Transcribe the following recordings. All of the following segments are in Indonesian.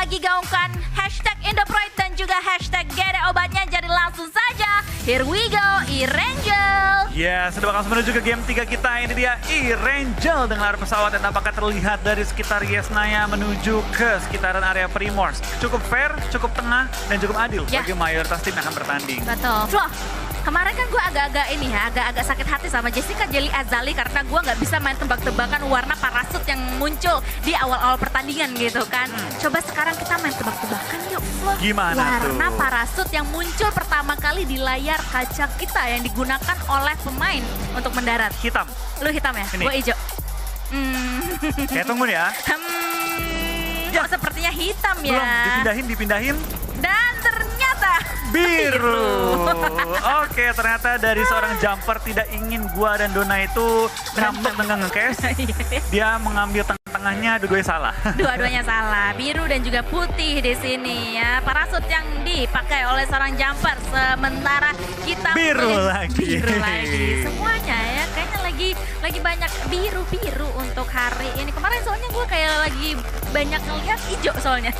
lagi gaungkan hashtag Indopride dan juga hashtag GD obatnya. Jadi langsung saja, here we go, Irangel. Ya, sudah bakal menuju ke game 3 kita. Ini dia Irangel dengan arah pesawat yang tampaknya terlihat dari sekitar Yesnaya menuju ke sekitaran area Primors. Cukup fair, cukup tengah, dan cukup adil bagi mayoritas tim yang akan bertanding. Betul. Flo, kemarin kan gue agak-agak sakit hati sama Jessica Jelly Azali karena gue nggak bisa main tebak-tebakan warna parasut yang muncul di awal-awal pertandingan gitu kan. Coba sekarang kita main tebak-tebakan yuk, Flo. Gimana warna tuh? Parasut yang muncul pertama kali di layar kaca kita yang digunakan oleh pemain untuk mendarat. Hitam. Lu hitam ya? Ini. Gue hijau. Kayak tunggu nih ya. Kok sepertinya hitam ya? Belum, dipindahin. Dan ternyata Biru. Oke, ternyata dari seorang jumper tidak ingin gua dan Dona itu ngambek dengan nge-cash. Dia mengambil tengah-tengahnya, dua-duanya salah. Dua-duanya salah, biru dan juga putih di sini ya. Parasut yang dipakai oleh seorang jumper, sementara kita Biru punya lagi. Biru lagi. Semuanya ya, kayaknya lagi banyak biru-biru untuk hari ini. Kemarin soalnya gue kayak lagi banyak ngeliat hijau soalnya.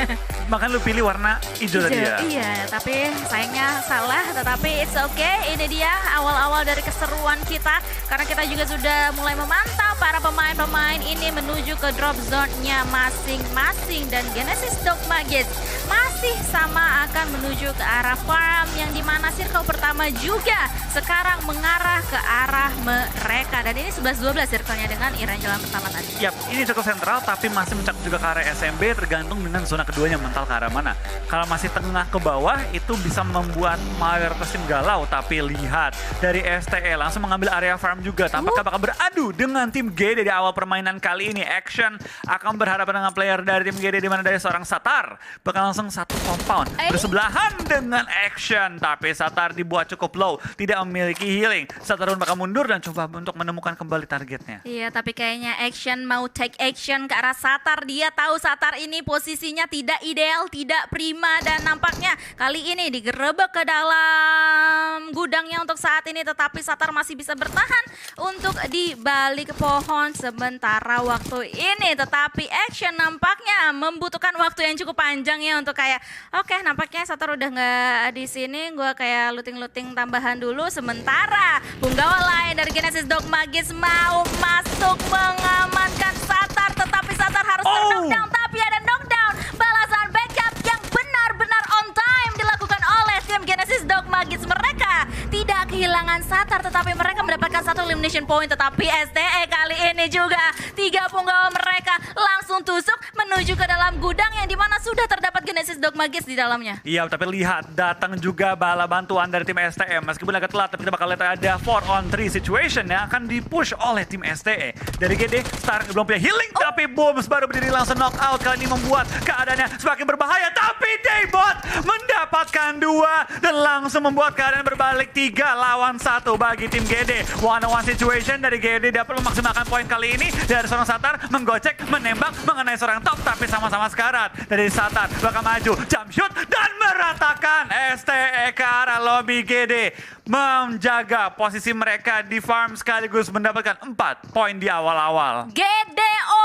Bahkan lu pilih warna hijau tadi ya? Iya, tapi sayangnya salah. Tetapi it's okay. Ini dia awal-awal dari keseruan kita. Karena kita juga sudah mulai memantau para pemain-pemain ini menuju ke drop zone-nya masing-masing. Dan Genesis Dogma Gates masih sama akan menuju ke arah farm. Yang dimana circle pertama juga sekarang mengarah ke arah mereka. Dan ini 11-12 circle-nya dengan Irangel yang pertama tadi. Yap, ini cukup sentral tapi masih mencakup juga ke arah SMB tergantung dengan zona keduanya mental ke arah mana. Kalau masih tengah ke bawah itu bisa membuat mayoritas tim galau, tapi lihat dari STE langsung mengambil area farm juga. Tampaknya bakal beradu dengan tim GD di awal permainan kali ini. Action akan berhadapan dengan player dari tim GD di mana dari seorang Satar bakal langsung satu compound bersebelahan dengan Action, tapi Satar dibuat cukup low, tidak memiliki healing. Satar pun bakal mundur dan coba untuk menemukan kembali targetnya. Iya, tapi kayaknya Action mau take action ke arah Satar. Dia tahu Satar ini posisinya tidak ideal, tidak prima, dan nampaknya kali ini digerebek ke dalam gudangnya untuk saat ini. Tetapi Satar masih bisa bertahan untuk di balik pohon sementara waktu ini. Tetapi Action nampaknya membutuhkan waktu yang cukup panjang ya untuk kayak oke, nampaknya Satar udah nggak di sini. Gue kayak looting-looting tambahan dulu. Sementara punggawa lain dari Genesis Dogma Gates mau masuk mengamankan Satar, tetapi Satar harus knockdown. Tapi ada knockdown, balasan backup yang benar-benar on time dilakukan oleh tim Genesis Dogma Gates. Mereka tidak kehilangan Satar, tetapi mereka mendapatkan satu elimination point. Tetapi STE kali ini juga 3 punggawa mereka langsung tusuk menuju ke dalam gudang yang dimana sudah terdapat Genesis Dogma Gates di dalamnya. Iya, tapi lihat datang juga bala bantuan dari tim STE. Meskipun agak telat, tapi kita bakal lihat ada 4-on-3 situation yang akan dipush oleh tim STE. Dari GD, Star belum punya healing, tapi Bombs baru berdiri langsung knock out. Kali ini membuat keadaannya semakin berbahaya, tapi Daybot mendapatkan 2 dan langsung membuat keadaan berbalik 3 lawan 1 bagi tim GD. 1-on-1 situation dari GD dapat memaksimalkan poin kali ini. Dari seorang Satar menggocek, menembak, mengenai seorang top, tapi sama-sama sekarat. Dari Satar bakal maju, jump shoot, dan meratakan STE ke arah lobby GD. Menjaga posisi mereka di farm sekaligus mendapatkan 4 poin di awal-awal. GD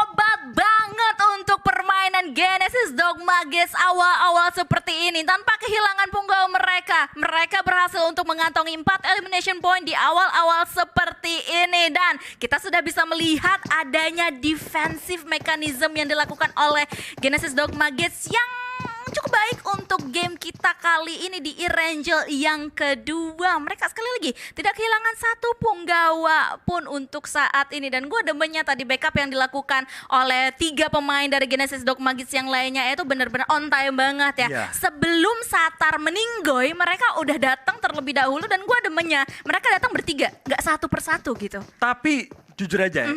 obat banget untuk permainan Genesis Dogma Gates awal-awal seperti ini. Tanpa kehilangan punggawa mereka, mereka berhasil untuk mengantongi 4 elimination point di awal-awal seperti ini. Dan kita sudah bisa melihat adanya defensive mechanism yang dilakukan oleh Genesis Dogma Gates yang cukup baik untuk game kita kali ini di Irangel yang kedua. Mereka sekali lagi tidak kehilangan satu punggawa pun untuk saat ini. Dan gue demennya tadi backup yang dilakukan oleh 3 pemain dari Genesis Dogma Gates yang lainnya itu benar-benar on time banget ya. Sebelum Satar meninggoy, mereka udah datang terlebih dahulu dan gue demennya mereka datang bertiga, gak satu persatu gitu. Tapi jujur aja ya,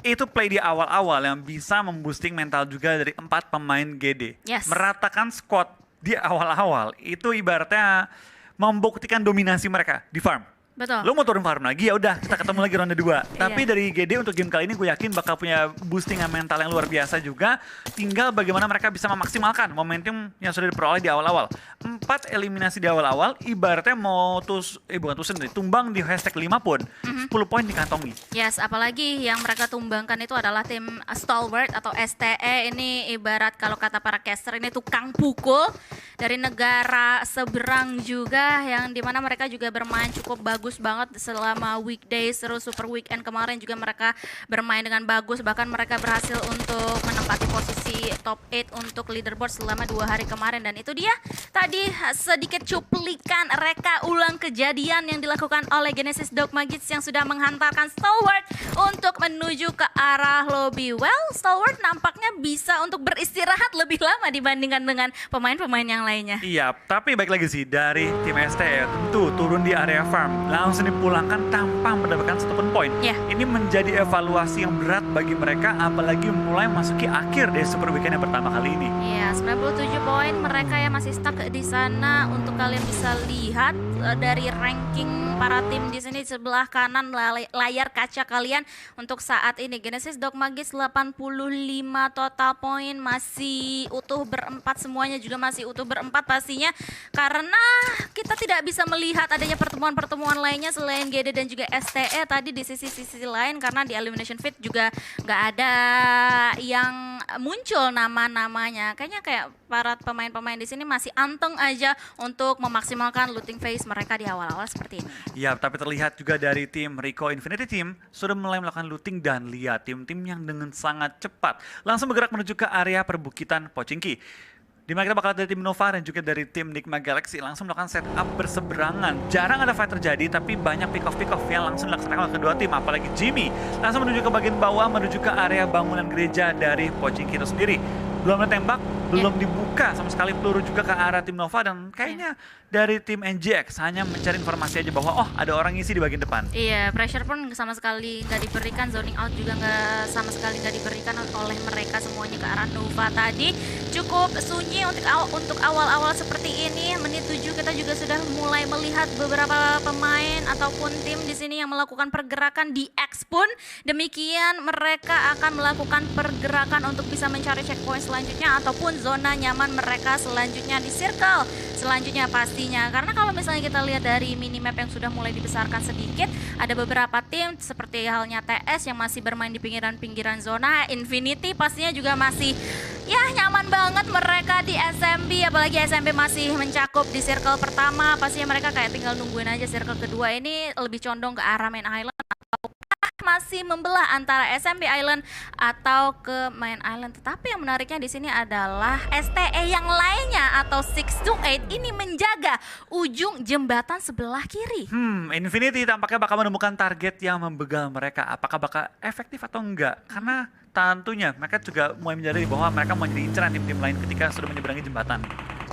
itu play di awal-awal yang bisa memboosting mental juga dari 4 pemain GD. Meratakan squad di awal-awal itu ibaratnya membuktikan dominasi mereka di farm. Betul. Lo mau turun farm lagi, ya udah kita ketemu lagi ronde 2. Tapi dari GD untuk game kali ini gue yakin bakal punya boostingan mental yang luar biasa juga. Tinggal bagaimana mereka bisa memaksimalkan momentum yang sudah diperoleh di awal-awal. 4 eliminasi di awal-awal, ibaratnya mau tumbang di hashtag 5 pun, 10 poin dikantongi. Yes, apalagi yang mereka tumbangkan itu adalah tim Stalwart atau STE. Ini ibarat kalau kata para caster ini tukang pukul dari negara seberang juga, yang dimana mereka juga bermain cukup bagus banget selama weekdays, terus super weekend kemarin juga mereka bermain dengan bagus, bahkan mereka berhasil untuk menempati posisi top 8 untuk leaderboard selama 2 hari kemarin. Dan itu dia tadi sedikit cuplikan reka ulang kejadian yang dilakukan oleh Genesis Dogma Kids yang sudah menghantarkan Stalwart untuk menuju ke arah lobby. Well, Stalwart nampaknya bisa untuk beristirahat lebih lama dibandingkan dengan pemain-pemain yang lainnya. Iya, tapi baik lagi sih dari tim STE tentu turun di area farm langsung dipulangkan tanpa mendapatkan satupun poin. Yeah. Ini menjadi evaluasi yang berat bagi mereka, apalagi mulai masuki akhir dari super weekend yang pertama kali ini. Iya, 97 poin mereka yang masih stuck di sana. Untuk kalian bisa lihat dari ranking para tim di sini sebelah kanan layar kaca kalian untuk saat ini. Genesis Dogma Kids 85 total poin, masih utuh berempat, semuanya juga masih utuh berempat pastinya, karena kita tidak bisa melihat adanya pertemuan-pertemuan lainnya selain GD dan juga STE tadi di sisi-sisi lain, karena di Elimination Fit juga nggak ada yang muncul nama-namanya. Kayaknya kayak para pemain-pemain di sini masih anteng aja untuk memaksimalkan looting phase mereka di awal-awal seperti ini. Ya, tapi terlihat juga dari tim Rico Infinity Team sudah mulai melakukan looting, dan lihat tim-tim yang dengan sangat cepat langsung bergerak menuju ke area perbukitan Pochinki. Di mana kita bakal dari tim Nova dan juga dari tim Nigma Galaxy langsung melakukan setup berseberangan. Jarang ada fight terjadi, tapi banyak pick-off yang langsung dilaksanakan oleh kedua tim. Apalagi Jimmy langsung menuju ke bagian bawah, menuju ke area bangunan gereja dari Pochinki itu sendiri. Belum ditembak, belum dibuka sama sekali peluru juga ke arah tim Nova, dan kayaknya dari tim NGX hanya mencari informasi aja bahwa oh ada orang ngisi di bagian depan. Iya, pressure pun sama sekali nggak diberikan, zoning out juga nggak sama sekali nggak diberikan oleh mereka semuanya ke arah Nova tadi. Cukup sunyi untuk awal-awal seperti ini. Menit 7 kita juga sudah mulai melihat beberapa pemain ataupun tim di sini yang melakukan pergerakan di X pun. Demikian mereka akan melakukan pergerakan untuk bisa mencari checkpoint selanjutnya ataupun zona nyaman mereka selanjutnya di circle selanjutnya pastinya. Karena kalau misalnya kita lihat dari minimap yang sudah mulai dibesarkan sedikit, ada beberapa tim seperti halnya TS yang masih bermain di pinggiran-pinggiran zona. Infinity pastinya juga masih ya nyaman banget mereka di SMB, apalagi SMB masih mencakup di circle pertama. Pastinya mereka kayak tinggal nungguin aja circle kedua ini lebih condong ke arah main island atau masih membelah antara SMB Island atau ke main island. Tetapi yang menariknya di sini adalah STE yang lainnya atau 628 ini menjaga ujung jembatan sebelah kiri. Infinity tampaknya bakal menemukan target yang membegal mereka. Apakah bakal efektif atau enggak? Karena tentunya mereka juga mulai menyadari bahwa mereka mau jadi inceran tim-tim lain ketika sudah menyeberangi jembatan.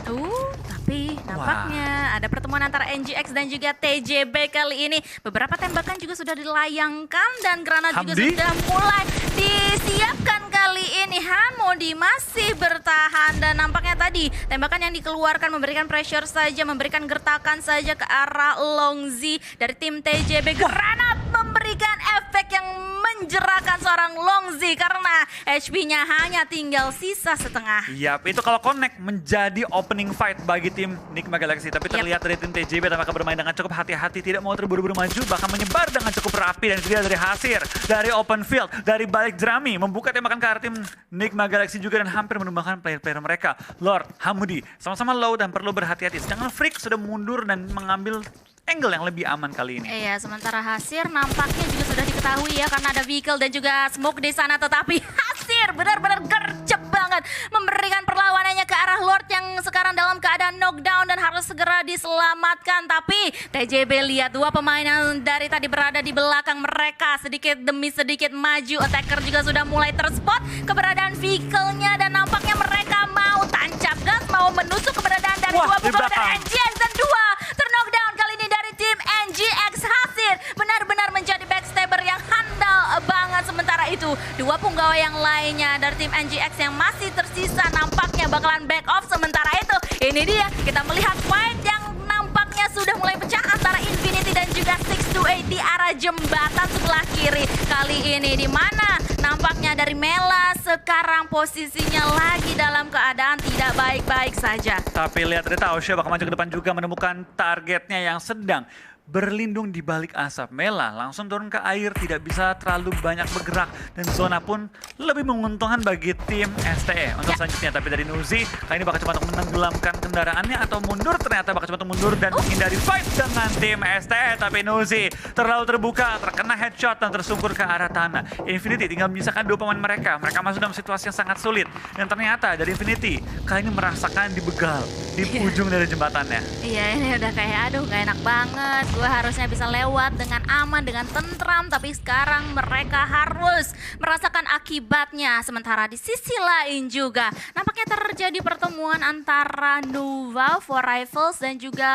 Tapi nampaknya ada pertemuan antara NGX dan juga TJB kali ini. Beberapa tembakan juga sudah dilayangkan dan granat juga sudah mulai disiapkan kali ini. Hamodi masih bertahan dan nampaknya tadi tembakan yang dikeluarkan memberikan pressure saja, memberikan gertakan saja ke arah Longzi dari tim TJB. Granat memberikan efek yang menjerakan seorang Longzi karena HP-nya hanya tinggal sisa setengah. Yap, itu kalau connect menjadi opening fight bagi tim Nigma Galaxy. Tapi terlihat dari tim TJB tampaknya bermain dengan cukup hati-hati, tidak mau terburu-buru maju, bahkan menyebar dengan cukup rapi. Dan itu dia dari Hasir, dari open field, dari balik jerami, membuka tembakan ke arah tim Nigma Galaxy juga dan hampir menumbangkan player-player mereka. Lord, Hamudi, sama-sama low dan perlu berhati-hati. Sedangkan Freak sudah mundur dan mengambil angle yang lebih aman kali ini. Iya, sementara Hasir nampaknya juga sudah diketahui ya karena ada vehicle dan juga smoke di sana, tetapi Hasir benar-benar gercep banget memberikan perlawanannya ke arah Lord yang sekarang dalam keadaan knockdown dan harus segera diselamatkan. Tapi TJB lihat dua pemain yang dari tadi berada di belakang mereka sedikit demi sedikit maju. Attacker juga sudah mulai terspot keberadaan vehicle-nya dan nampaknya mereka mau tancap gas, mau menusuk keberadaan dari dua pemain dari NGX dan dua terknockdown kali ini dari tim NGX. Hasir benar-benar menjadi backstabber yang handal banget. Sementara itu dua punggawa yang lainnya dari tim NGX yang masih tersisa nampaknya bakalan back off. Sementara itu ini dia kita melihat fight yang nampaknya sudah mulai pecah antara Infinity dan juga 628. 628 di arah jembatan sebelah kiri. Kali ini di mana nampaknya dari Mela sekarang posisinya lagi dalam keadaan tidak baik-baik saja. Tapi lihat dari Tausya bakal maju ke depan juga menemukan targetnya yang sedang berlindung di balik asap. Mela langsung turun ke air, tidak bisa terlalu banyak bergerak dan zona pun lebih menguntungkan bagi tim STE untuk selanjutnya. Tapi dari Nuzi kali ini bakal coba untuk menenggelamkan kendaraannya atau mundur, ternyata bakal coba untuk mundur dan menghindari fight dengan tim STE. Tapi Nuzi terlalu terbuka, terkena headshot dan tersungkur ke arah tanah. Infinity tinggal menyisakan 2 pemain mereka. Mereka masuk dalam situasi yang sangat sulit dan ternyata dari Infinity kali ini merasakan dibegal di ujung dari jembatannya. Iya, ini udah kayak aduh gak enak banget. Gue harusnya bisa lewat dengan aman, dengan tentram, tapi sekarang mereka harus merasakan akibatnya. Sementara di sisi lain juga nampaknya terjadi pertemuan antara Nova, Four Rifles dan juga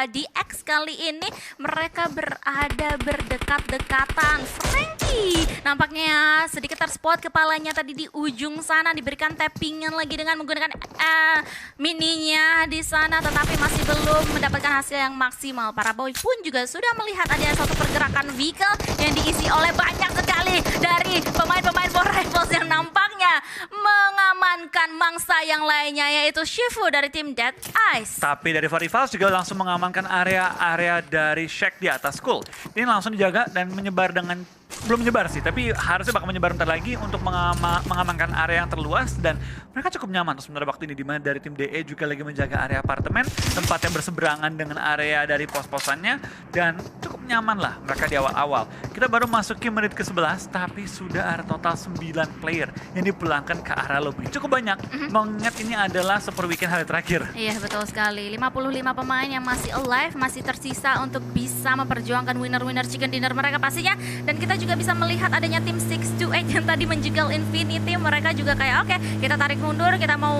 DX. Kali ini mereka berada berdekat-dekatan. Frankie nampaknya sedikit terspot kepalanya tadi di ujung sana, diberikan tappingan lagi dengan menggunakan mininya di sana, tetapi masih belum mendapatkan hasil yang maksimal. Para boy pun juga sudah melihat ada satu pergerakan vehicle yang diisi oleh banyak sekali dari pemain-pemain Four Rifles yang nampaknya mengamankan mangsa yang lainnya, yaitu Shifu dari tim Dead Eyes. Tapi dari Four Rifles juga langsung mengamankan area-area dari Shack di atas school. Ini langsung dijaga dan menyebar dengan belum menyebar sih, tapi harusnya bakal menyebar bentar lagi untuk mengamankan area yang terluas dan mereka cukup nyaman sementara waktu ini, dimana dari tim DE juga lagi menjaga area apartemen, tempat yang berseberangan dengan area dari pos-posannya dan cukup nyaman lah mereka di awal-awal. Kita baru masuki menit ke-11 tapi sudah ada total 9 player yang dipulangkan ke arah lobby. Cukup banyak, mengingat ini adalah super weekend hari terakhir. Iya betul sekali, 55 pemain yang masih alive, masih tersisa untuk bisa memperjuangkan winner-winner chicken dinner mereka pastinya. Dan kita juga bisa melihat adanya tim 628 yang tadi menjegal Infinity. Mereka juga kayak oke, kita tarik mundur, kita mau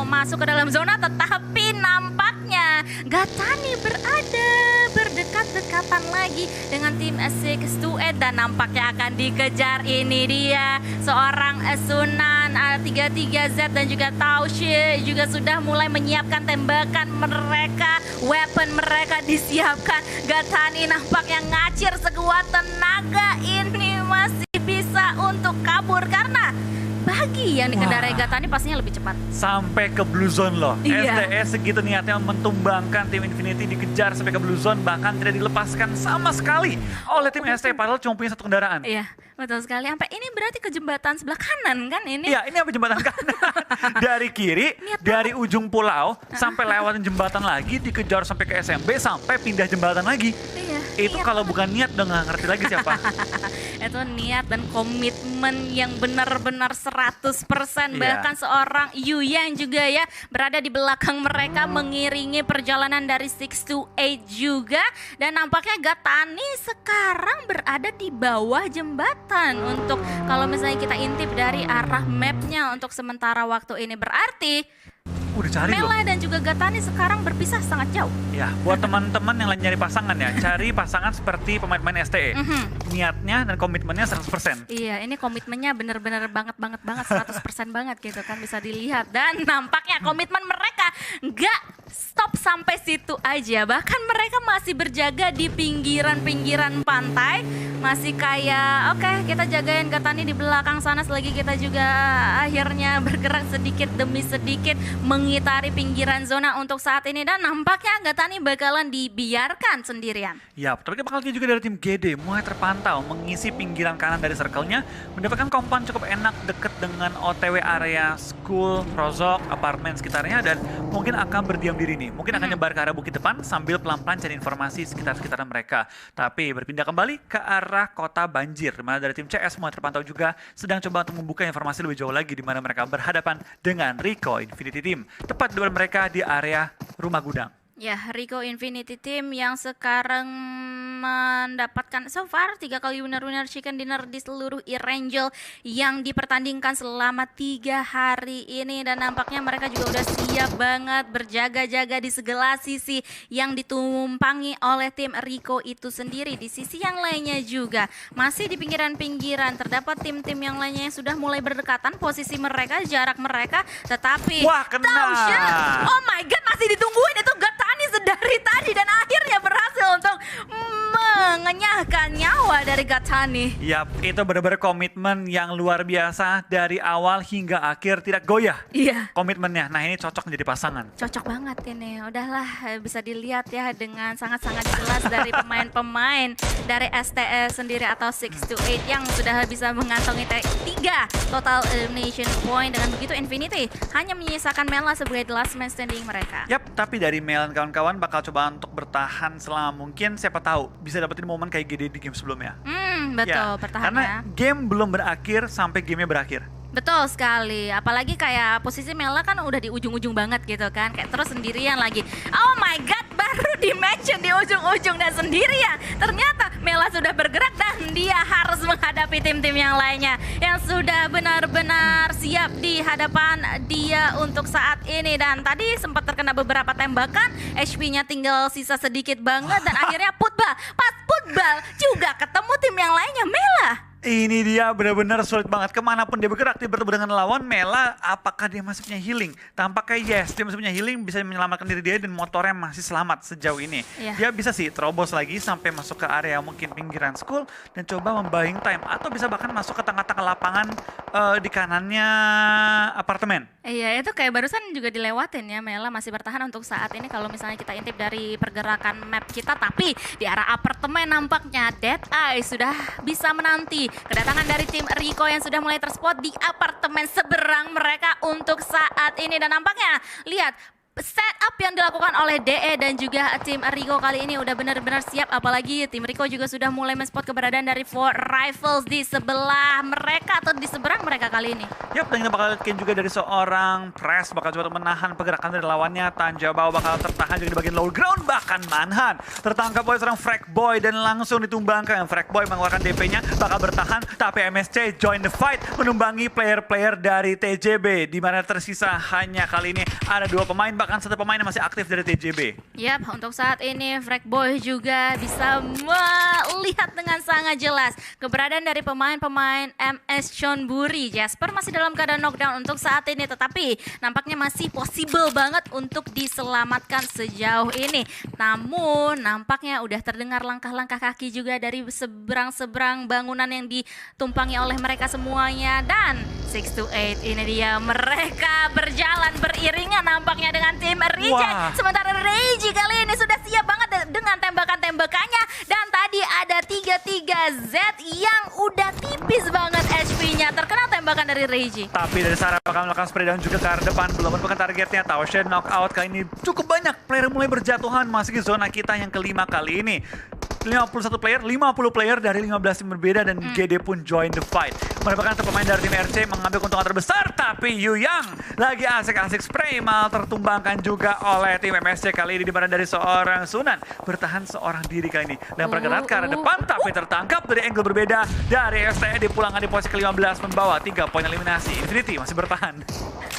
masuk ke dalam zona, tetapi nampaknya Gatani berada berdekat-dekatan lagi dengan tim 628 dan nampaknya akan dikejar. Ini dia seorang Sunan 33Z dan juga Taoshi juga sudah mulai menyiapkan tembakan mereka, weapon mereka disiapkan. Gatani nampaknya ngacir sekuat tenaga, ini masih bisa untuk kabur karena bagi yang dikendarai Gatani pastinya lebih cepat. Sampai ke blue zone loh. Iya. STE segitu niatnya mentumbangkan tim Infinity, dikejar sampai ke blue zone, bahkan tidak dilepaskan sama sekali oleh tim STE padahal cuma punya satu kendaraan. Iya, betul sekali. Sampai ini berarti ke jembatan sebelah kanan kan ini? Iya, ini apa jembatan kanan. Dari kiri, dari ujung pulau sampai lewatin jembatan lagi, dikejar sampai ke SMB, sampai pindah jembatan lagi. Iya. Itu kalau bukan niat udah nggak ngerti lagi siapa. Itu niat dan komitmen yang benar-benar 100%. Bahkan seorang Yuyan juga ya berada di belakang mereka mengiringi perjalanan dari 628 juga. Dan nampaknya Gatani sekarang berada di bawah jembatan. Untuk kalau misalnya kita intip dari arah mapnya untuk sementara waktu ini, berarti Udah cari loh. Mela dan juga Gatani sekarang berpisah sangat jauh. Ya, buat teman-teman yang lagi nyari pasangan ya, cari pasangan seperti pemain-pemain STE. Niatnya dan komitmennya 100%. Iya, ini komitmennya bener-bener banget 100% banget gitu kan, bisa dilihat. Dan nampaknya komitmen mereka nggak stop sampai situ aja. Bahkan mereka masih berjaga di pinggiran-pinggiran pantai. Masih kayak, oke, kita jagain Gatani di belakang sana selagi kita juga akhirnya bergerak sedikit demi sedikit mengitari pinggiran zona untuk saat ini. Dan nampaknya Gatani bakalan dibiarkan sendirian. Ya, tapi bakal juga dari tim GD mulai terpantau mengisi pinggiran kanan dari circle-nya, mendapatkan kompan cukup enak deket dengan OTW area school, Rozok, apartemen sekitarnya, dan mungkin akan berdiam diri nih. Mungkin akan nyebar ke arah bukit depan sambil pelan-pelan cari informasi sekitar-sekitaran mereka. Tapi berpindah kembali ke arah kota banjir, di mana dari tim CS mulai terpantau juga sedang coba untuk membuka informasi lebih jauh lagi, di mana mereka berhadapan dengan Rico Infinity Team. Tepat di depan mereka di area rumah gudang. Ya, Rico Infinity Team yang sekarang mendapatkan so far 3 kali winner-winner chicken dinner di seluruh E-Rangel yang dipertandingkan selama 3 hari ini. Dan nampaknya mereka juga udah siap banget berjaga-jaga di segala sisi yang ditumpangi oleh tim Rico itu sendiri. Di sisi yang lainnya juga masih di pinggiran-pinggiran terdapat tim-tim yang lainnya yang sudah mulai berdekatan posisi mereka, jarak mereka. Tetapi wah, kena. Oh my god, masih ditungguin itu Gatani dari tadi dan akhirnya berhasil untuk mengenyahkan nyawa dari Gatani. Yap, itu benar-benar komitmen yang luar biasa dari awal hingga akhir tidak goyah. Iya. Komitmennya, nah ini cocok menjadi pasangan. Cocok banget ini. Udahlah bisa dilihat ya dengan sangat-sangat jelas dari pemain-pemain dari STE sendiri atau 6-8 yang sudah bisa mengantongi 3 total elimination point. Dengan begitu Infinity hanya menyisakan Mela sebagai the last man standing mereka. Yap, tapi dari Mel dan kawan-kawan bakal coba untuk bertahan selama mungkin, siapa tahu bisa dapetin momen kayak GD di game sebelumnya. Betul, Ya, bertahan karena ya. game belum berakhir sampai gamenya berakhir. Betul sekali, apalagi kayak posisi Mela kan udah di ujung-ujung banget gitu kan, kayak terus sendirian lagi. Oh my god, baru di-mention di ujung-ujung dan sendirian. Ternyata Mela sudah bergerak dan dia harus menghadapi tim-tim yang lainnya yang sudah benar-benar siap di hadapan dia untuk saat ini. Dan tadi sempat terkena beberapa tembakan, HP-nya tinggal sisa sedikit banget dan akhirnya putbal. Pas putbal juga ketemu tim yang lainnya, Mela. Ini dia benar-benar sulit banget. Kemanapun dia bergerak, dia bertemu dengan lawan. Mela, apakah dia masih punya healing? Tampaknya yes, dia masih punya healing, bisa menyelamatkan diri dia dan motornya masih selamat sejauh ini. Iya. Dia bisa sih terobos lagi sampai masuk ke area mungkin pinggiran school dan coba membuying time. Atau bisa bahkan masuk ke tengah-tengah lapangan di kanannya apartemen. Iya, itu kayak barusan juga dilewatin ya. Mela masih bertahan untuk saat ini kalau misalnya kita intip dari pergerakan map kita. Tapi di arah apartemen nampaknya Dead Eye sudah bisa menanti kedatangan dari tim Rico yang sudah mulai terspot di apartemen seberang mereka untuk saat ini. Dan nampaknya, lihat, setup yang dilakukan oleh DE dan juga tim Rico kali ini udah benar-benar siap. Apalagi tim Rico juga sudah mulai men-spot keberadaan dari 4 Rifles di sebelah mereka atau di seberang mereka kali ini. Yap, dan kita bakal lihat juga dari seorang Press bakal coba menahan pergerakan dari lawannya. Tanjabao bakal tertahan juga di bagian low ground, bahkan Manhan tertangkap oleh seorang Frag Boy dan langsung ditumbangkan. Frag Boy mengeluarkan DP-nya, bakal bertahan, tapi MSC join the fight menumbangi player-player dari TJB, di mana tersisa hanya kali ini ada 2 pemain, bahkan 1 pemain yang masih aktif dari TJB. Yap, untuk saat ini Frag Boy juga bisa melihat dengan sangat jelas keberadaan dari pemain-pemain MS Chonburi. Jasper masih dalam keadaan knockdown untuk saat ini, tetapi nampaknya masih possible banget untuk diselamatkan sejauh ini. Namun nampaknya udah terdengar langkah-langkah kaki juga dari seberang-seberang bangunan yang ditumpangi oleh mereka semuanya. Dan 6-8 ini dia, mereka berjalan beriringan nampaknya dengan tim Reject. Wah. Sementara Reiji kali ini sudah siap banget dengan tembakan-tembakannya. Dan tadi ada 3-3 Z yang udah tipis banget HP-nya terkena tembakan dari Reiji. Tapi dari Sarah bakal melakukan spray down juga ke arah depan, belum menemukan targetnya. Taosha knockout kali ini cukup banyak player mulai berjatuhan masuk ke zona kita yang kelima kali ini. 51 player, 50 player dari 15 tim berbeda dan GD pun join the fight. Merupakan satu pemain dari tim RC mengambil keuntungan terbesar, tapi Yu Yang lagi asik-asik spray malah tertumbangkan juga oleh tim MSC kali ini, di mana dari seorang Sunan bertahan seorang diri kali ini dan bergerak ke arah depan, tapi tertangkap dari angle berbeda dari STE. Dipulangkan di posisi ke-15 membawa 3 poin eliminasi. Infinity masih bertahan.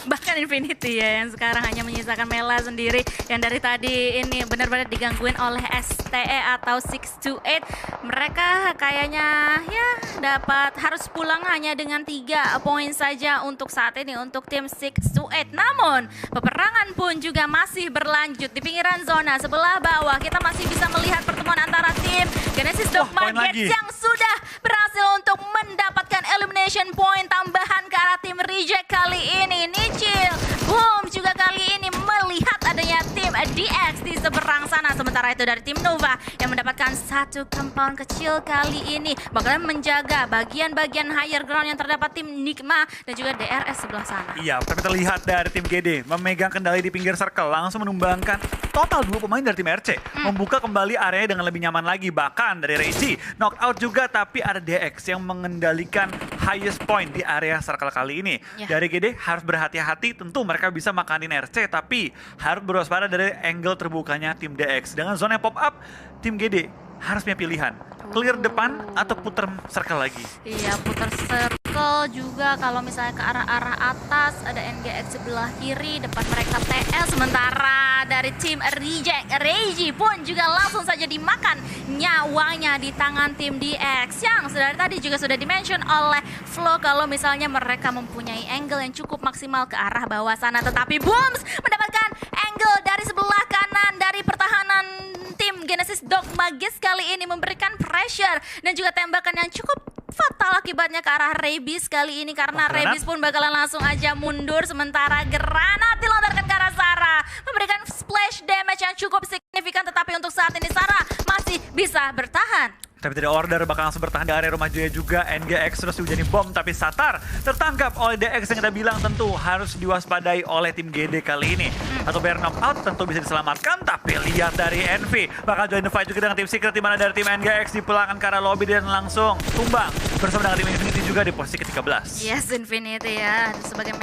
Bahkan Infinity ya yang sekarang hanya menyisakan Mela sendiri yang dari tadi ini benar-benar digangguin oleh STE atau 6-8. Mereka kayaknya ya dapat harus pulang hanya dengan 3 poin saja untuk saat ini untuk tim 6-8. Namun peperangan pun juga masih berlanjut di pinggiran zona sebelah bawah. Kita masih bisa melihat pertemuan antara tim Genesis Dogma poin lagi. yang sudah berhasil untuk mendapatkan elimination point tambahan ke arah tim Reject kali ini. Nichil Boom juga kali ini melihat adanya tim DX di seberang sana. Sementara itu dari tim Nova yang mendapatkan 1 compound kecil kali ini bakalan menjaga bagian-bagian higher ground yang terdapat tim Nigma dan juga DRS sebelah sana. Iya, tapi terlihat dari tim GD memegang kendali di pinggir circle, langsung menumbangkan total 2 pemain dari tim RC. Membuka kembali area dengan lebih nyaman lagi. Bahkan dari Reiji knockout juga, tapi ada DX yang mengendalikan highest point di area circle kali ini. Ya. Dari GD harus berhati-hati, tentu mereka bisa makanin RC, tapi harus berwaspada dari angle terbukanya tim DX. Dengan zona pop up, tim GD harus punya pilihan. Clear depan atau puter circle lagi. Iya, putar circle juga kalau misalnya ke arah-arah atas ada NGX sebelah kiri, depan mereka TL. Sementara dari tim Reject, Reiji pun juga langsung saja dimakan nyawanya di tangan tim DX yang dari tadi juga sudah dimention oleh Flo kalau misalnya mereka mempunyai angle yang cukup maksimal ke arah bawah sana. Tetapi Booms mendapatkan angle dari sebelah kanan dari pertahanan tim Genesis Dog Magis kali ini memberikan pressure dan juga tembakan yang cukup fatal akibatnya ke arah Rebis kali ini karena Rebis pun bakalan langsung aja mundur sementara granat dilontarkan ke arah Sarah memberikan splash damage yang cukup signifikan tetapi untuk saat ini Sarah masih bisa bertahan. Tapi tidak order bakal langsung bertahan di area rumah Joya juga. NGX terus dihujani bom tapi Satar tertangkap oleh DX yang kita bilang tentu harus diwaspadai oleh tim GD kali ini. Atau biar knockout tentu bisa diselamatkan tapi lihat dari Envy bakal join the fight juga dengan tim Secret di mana dari tim NGX dipulangkan ke arah lobby dan langsung tumbang bersama dengan tim Infinity juga di posisi ke-13. Yes, Infinity ya sebagai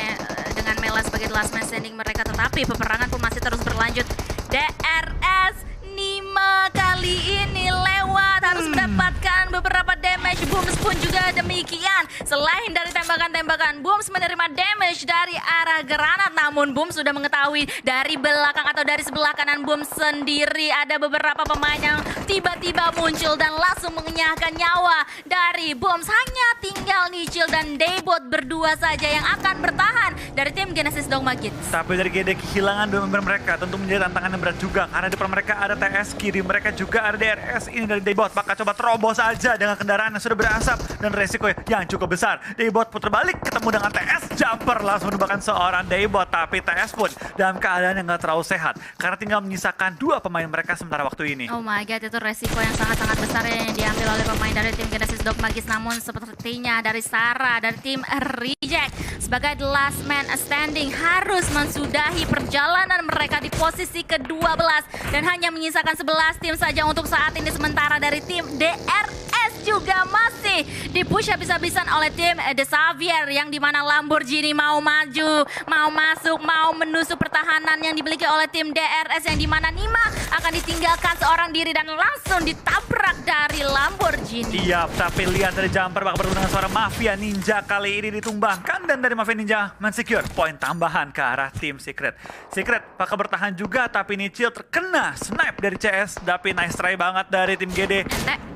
dengan Mela sebagai last man standing mereka tetapi peperangan pun masih terus berlanjut. DRS Nima kali ini lewat harus mendapatkan beberapa damage. Booms pun juga demikian. Selain dari tembakan-tembakan, Booms menerima damage dari arah granat. Namun Booms sudah mengetahui dari belakang atau dari sebelah kanan Booms sendiri ada beberapa pemain yang tiba-tiba muncul dan langsung mengenyahkan nyawa dari Booms. Hanya tinggal Nichil dan Daybot berdua saja yang akan bertahan dari tim Genesis Dogma Kids. Tapi dari GD kehilangan dua member mereka tentu menjadi tantangan yang berat juga karena di depan mereka ada TS, kiri mereka juga ada DRS. Ini dari Daybot bakal coba terobos saja dengan kendaraan yang sudah berasap dan resiko yang cukup besar. Daybot putar balik ketemu dengan TS, jumper langsung menembakkan seorang Daybot tapi TS pun dalam keadaan yang gak terlalu sehat karena tinggal menyisakan dua pemain mereka sementara waktu ini. Oh my god, itu resiko yang sangat-sangat besar yang diambil oleh pemain dari tim Genesis Dogma Kids. Namun sepertinya dari Sarah dari tim Reject sebagai the last man standing harus mensudahi perjalanan mereka di posisi ke-12 dan hanya menyisakan 11 tim saja untuk saat ini. Sementara dari tim DRS juga masih dipush habis-habisan oleh tim The Xavier yang dimana Lamborghini mau maju, mau masuk, mau menusuk pertahanan yang dimiliki oleh tim DRS yang dimana Nima akan ditinggalkan seorang diri dan langsung ditabrak dari Lamborghini. Iya, tapi lihat dari jumper bakal bertemu dengan suara Mafia Ninja kali ini ditumbangkan dan dari Mafia Ninja mensecure poin tambahan ke arah tim Secret. Secret bakal bertahan juga tapi Nichil terkena snipe dari CS tapi nice try banget dari tim GD.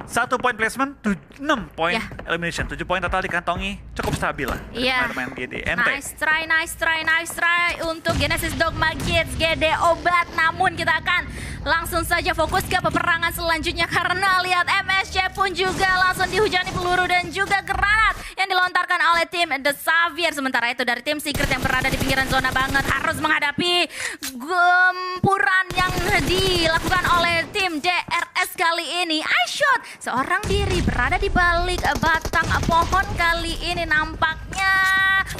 1 poin placement, 6 poin elimination, 7 poin total dikantongi, cukup stabil lah. Iya. Main GD. Nice try untuk Genesis Dogma Kids. GD obat, namun kita akan langsung saja fokus ke peperangan selanjutnya karena lihat MSC pun juga langsung dihujani peluru dan juga granat yang dilontarkan oleh tim The Xavier. Sementara itu dari tim Secret yang berada di pinggiran zona banget harus menghadapi gempuran yang dilakukan oleh tim DRS kali ini. iShot seorang diri berada di balik batang pohon kali ini, nampaknya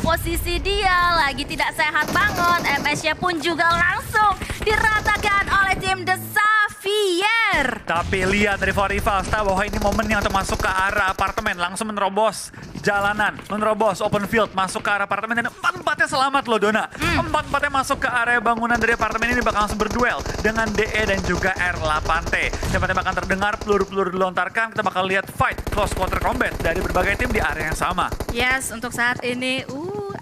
posisi dia lagi tidak sehat banget. MSC pun juga langsung diratakan oleh tim The Xavier. Tapi lihat dari Forifals tahu bahwa ini momennya untuk masuk ke arah apartemen, langsung menerobos jalanan, menerobos open field, masuk ke arah apartemen dan 4-4-nya selamat loh Dona. 4-4-nya masuk ke area bangunan dari apartemen ini bakal langsung berduel dengan DE dan juga R8T. Tempat-tempat akan terdengar, peluru-peluru dilontarkan, kita bakal lihat fight close quarter combat dari berbagai tim di area yang sama. Yes, untuk saat ini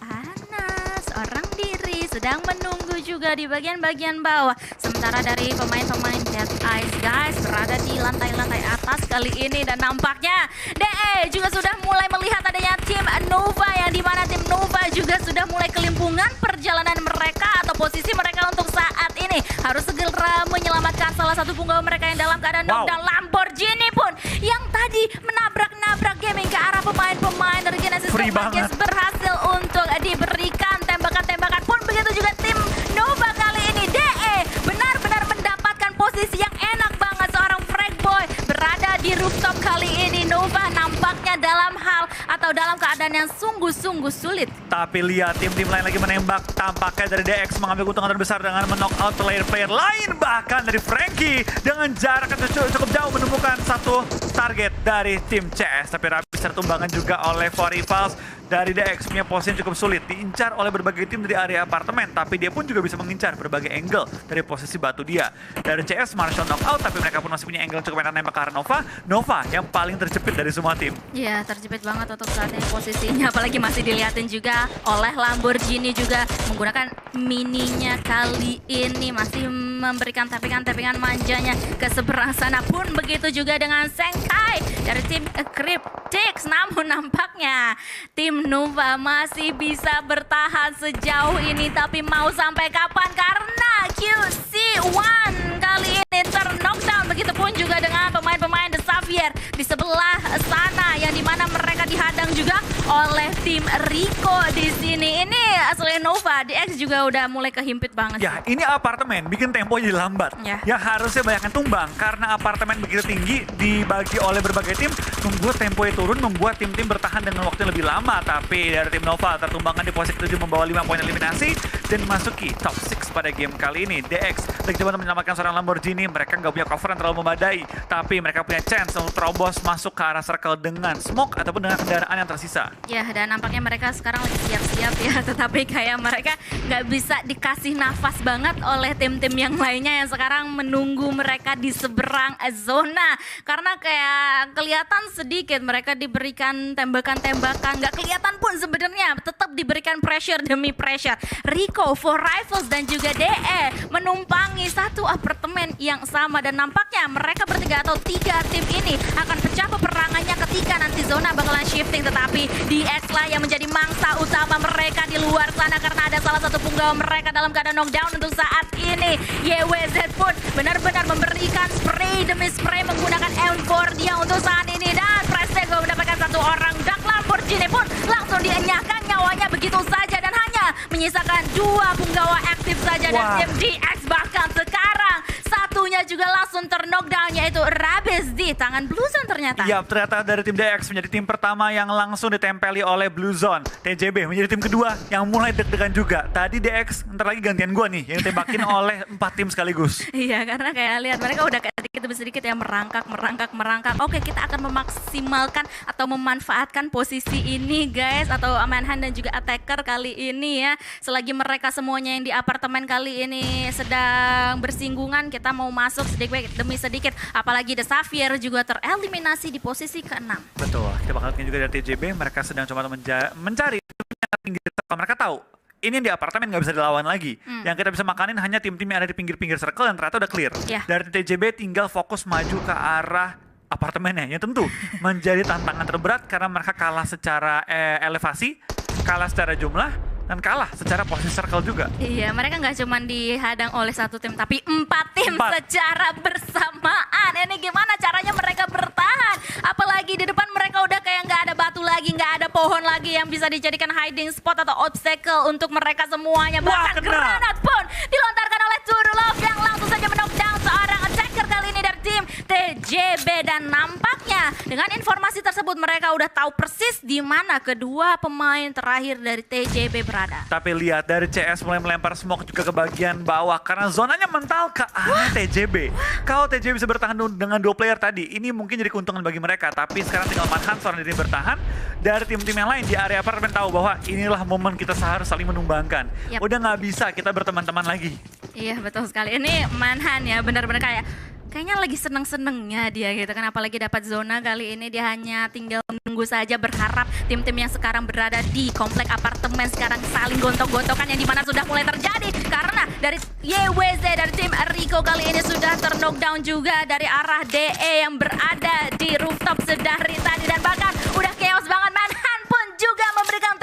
Anas orang diri sedang menunggu juga di bagian-bagian bawah. Sementara dari pemain-pemain Dead Eyes guys berada di lantai-lantai atas kali ini dan nampaknya DE juga sudah mulai melihat adanya tim Nova yang dimana tim Nova juga sudah mulai kelimpungan perjalanan mereka atau posisi mereka untuk saat ini harus segera menyelamatkan salah satu punggawa mereka yang dalam keadaan knock dan Lamborghini pun yang tadi menabrak-nabrak gaming ke arah pemain-pemain dari Genesis Dogma Kids berhasil untuk diberikan tembakan-tembakan pun begitu juga tim Nova kali ini. DE benar-benar mendapatkan posisi yang enak banget, seorang frag boy berada di rooftop kali ini. Nova nampaknya dalam hal atau dalam keadaan yang sungguh-sungguh sulit. Tapi lihat tim-tim lain lagi menembak, tampaknya dari DX mengambil keuntungan terbesar dengan men-knockout player-player lain, bahkan dari Frankie dengan jarak yang cukup jauh menemukan satu target dari tim CS. Tapi habis tertumbangkan juga oleh Forifals. Dari DX punya posisi yang cukup sulit, diincar oleh berbagai tim dari area apartemen, tapi dia pun juga bisa mengincar berbagai angle dari posisi batu dia. Dari CS Marshall knockout, tapi mereka pun masih punya angle cukup enak nembak ke arah Nova. Nova yang paling terjepit dari semua tim. Iya, terjepit banget untuk saat ini posisinya, apalagi masih dilihatin juga oleh Lamborghini juga menggunakan mininya kali ini masih memberikan tappingan-tappingan manjanya ke seberang sana pun begitu juga dengan Senkai dari tim Cryptix. Namun nampaknya tim Nova masih bisa bertahan sejauh ini, tapi mau sampai kapan karena QC1 kali ini ter-knockdown. Begitupun juga dengan Xavier di sebelah sana yang dimana mereka dihadang juga oleh tim Rico di sini. Ini selain Nova, DX juga udah mulai kehimpit banget. Ya, ini apartemen bikin tempo jadi lambat. Ya harusnya banyak yang tumbang karena apartemen begitu tinggi dibagi oleh berbagai tim, membuat temponya turun, membuat tim-tim bertahan dengan waktu yang lebih lama. Tapi dari tim Nova tertumbangkan di posisi 7 membawa 5 poin eliminasi dan masuki top 6 pada game kali ini. DX lagi coba menyelamatkan seorang Lamborghini, mereka nggak punya cover yang terlalu memadai, tapi mereka punya chance untuk terobos masuk ke arah circle dengan smoke ataupun dengan kendaraan yang tersisa. Ya, dan nampaknya mereka sekarang lagi siap-siap ya, tetapi kayak mereka nggak bisa dikasih nafas banget oleh tim-tim yang lainnya yang sekarang menunggu mereka di seberang zona. Karena kayak kelihatan sedikit mereka diberikan tembakan-tembakan, nggak kelihatan pun sebenarnya, tetap diberikan pressure demi pressure. Rico, For Rifles dan juga DE menumpangi satu apartemen yang sama dan nampaknya mereka bertiga atau 3 tim ini akan pecah peperangannya ketika nanti zona bakalan shifting, tetapi DX lah yang menjadi mangsa utama mereka di luar sana karena ada salah satu punggawa mereka dalam keadaan knockdown untuk saat ini. YWZ pun benar-benar memberikan spray demi spray menggunakan M4 dia untuk saat ini, dan Prestego mendapatkan satu orang. Dark Lamborghini pun langsung dienyahkan nyawanya begitu saja dan hanya menyisakan 2 punggawa aktif saja. Dan tim DX bahkan sekarang satunya juga langsung ter-knockdown, yaitu Rabis di tangan Blue Zone ternyata. Ya, ternyata dari tim DX menjadi tim pertama yang langsung ditempeli oleh Blue Zone. TJB menjadi tim kedua yang mulai deg-degan juga. Tadi DX, ntar lagi gantian gua nih, yang ditembakin oleh 4 tim sekaligus. Iya, karena kayak lihat mereka udah kayak sedikit demi sedikit ya merangkak. Oke, kita akan memaksimalkan atau memanfaatkan posisi ini guys, atau Manhunt dan juga Attacker kali ini ya. Selagi mereka semuanya yang di apartemen kali ini sedang bersinggungan, kita mau masuk sedikit demi sedikit. Apalagi The Xavier juga tereliminasi di posisi ke-6. Betul, kita bakal lihat juga dari TJB, mereka sedang coba mencari pinggir circle. Mereka tahu ini di apartemen nggak bisa dilawan lagi. Yang kita bisa makanin hanya tim-tim yang ada di pinggir-pinggir circle yang ternyata udah clear. Dari TJB tinggal fokus maju ke arah apartemennya, yang tentu menjadi tantangan terberat karena mereka kalah secara elevasi, kalah secara jumlah, dan kalah secara posisi circle juga. Iya, mereka nggak cuma dihadang oleh 1 tim, tapi 4 tim secara bersamaan. Ini gimana caranya mereka bertahan? Apalagi di depan mereka udah kayak nggak ada batu lagi, nggak ada pohon lagi yang bisa dijadikan hiding spot atau obstacle untuk mereka semuanya. Bahkan granat pun dilontarkan oleh Turulov yang langsung saja menokdown seorang attacker kali ini dari tim TJB. Dan nampaknya dengan informasi tersebut mereka udah tahu persis di mana kedua pemain terakhir dari TJB berada. Tapi lihat dari CS mulai melempar smoke juga ke bagian bawah karena zonanya mental ke arah TJB. Kalau TJB bisa bertahan dengan 2 player tadi, ini mungkin jadi keuntungan bagi mereka. Tapi sekarang tinggal Manhunt seorang diri bertahan. Dari tim-tim yang lain di area apartemen tahu bahwa inilah momen kita harus saling menumbangkan. Udah nggak bisa kita berteman-teman lagi. Iya, betul sekali. Ini Manhunt ya, benar-benar kayaknya lagi seneng-senengnya dia gitu kan, apalagi dapat zona kali ini. Dia hanya tinggal menunggu saja, berharap tim-tim yang sekarang berada di komplek apartemen sekarang saling gontok-gontokan yang dimana sudah mulai terjadi karena dari YWZ dari tim Rico kali ini sudah ter-knockdown juga dari arah DE yang berada di rooftop sedari tadi, dan bahkan udah chaos banget. Manhunt pun juga memberikan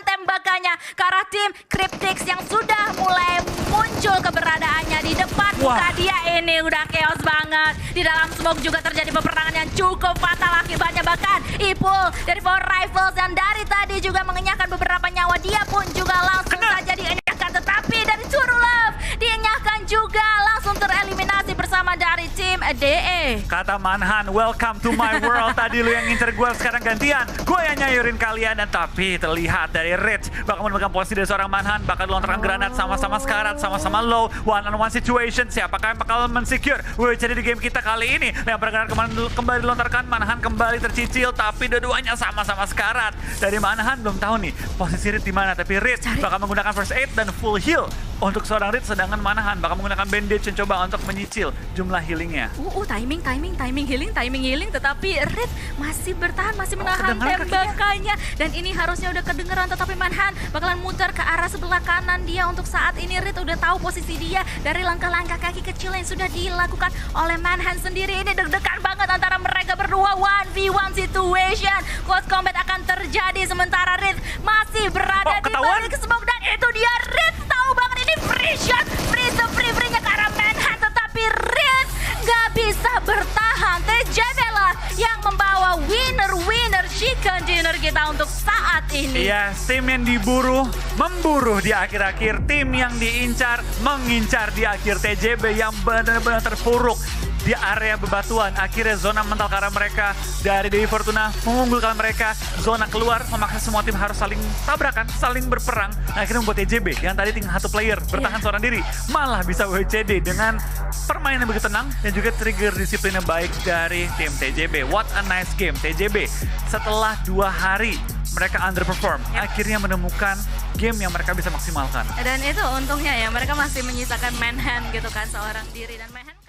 tembakannya ke arah tim Cryptix yang sudah mulai muncul keberadaannya di depan muka dia. Ini udah chaos banget. Di dalam smoke juga terjadi peperangan yang cukup fatal akibatnya. Bahkan Ipul dari For Rifles dan dari tadi juga mengenyahkan beberapa nyawa. Dia pun juga langsung saja dienyahkan, tetapi dari Turulov dienyahkan juga, langsung tereliminasi bersama dari tim DE. Kata Manhunt, welcome to my world. Tadi lu yang ngincer gue, sekarang gantian gue yang nyayurin kalian. Dan tapi terlihat dari Rich bakal menemukan posisi dari seorang Manhunt, bakal dilontarkan granat, sama-sama sekarat, sama-sama low, one on one situation. Siapakah yang bakal mensecure jadi di game kita kali ini? Yang bergranat kembali dilontarkan, Manhunt kembali tercicil, tapi dua-duanya sama-sama sekarat. Dari Manhunt belum tahu nih posisi Rich di mana, tapi Rich bakal menggunakan first aid dan full heal untuk seorang Rich, sedangkan Manhunt bakal menggunakan bandage yang coba untuk menyicil jumlah healingnya. Timing healing, tetapi Rich masih bertahan, masih menahan tembakannya. Dan ini harusnya udah kedengeran, tetapi Manhunt bakalan muter ke arah sebelah kanan dia. Untuk saat ini Rich udah tahu posisi dia dari langkah-langkah kaki kecil yang sudah dilakukan oleh Manhunt sendiri. Ini deg-degan banget antara mereka berdua, 1v1 situation. Close combat akan terjadi sementara Rich masih berada di balik smoke, dan itu dia Rich tahu banget ini free shot, free-nya ke arah Manhunt, tetapi Rich gak bisa bertahan. TJB lah ini. Iya, tim yang diburu, memburu di akhir-akhir. Tim yang diincar, mengincar di akhir. TJB yang benar-benar terpuruk di area bebatuan. Akhirnya zona mental karena mereka dari Dewi Fortuna mengunggulkan mereka. Zona keluar, memaksa semua tim harus saling tabrakan, saling berperang. Akhirnya membuat TJB yang tadi tinggal satu player bertahan seorang diri, malah bisa WCD dengan permainan yang begitu tenang dan juga trigger disiplin yang baik dari tim TJB. What a nice game. TJB setelah 2 hari mereka underperform, akhirnya menemukan game yang mereka bisa maksimalkan. Dan itu untungnya ya, mereka masih menyisakan Manhunt gitu kan, seorang diri. Dan Manhunt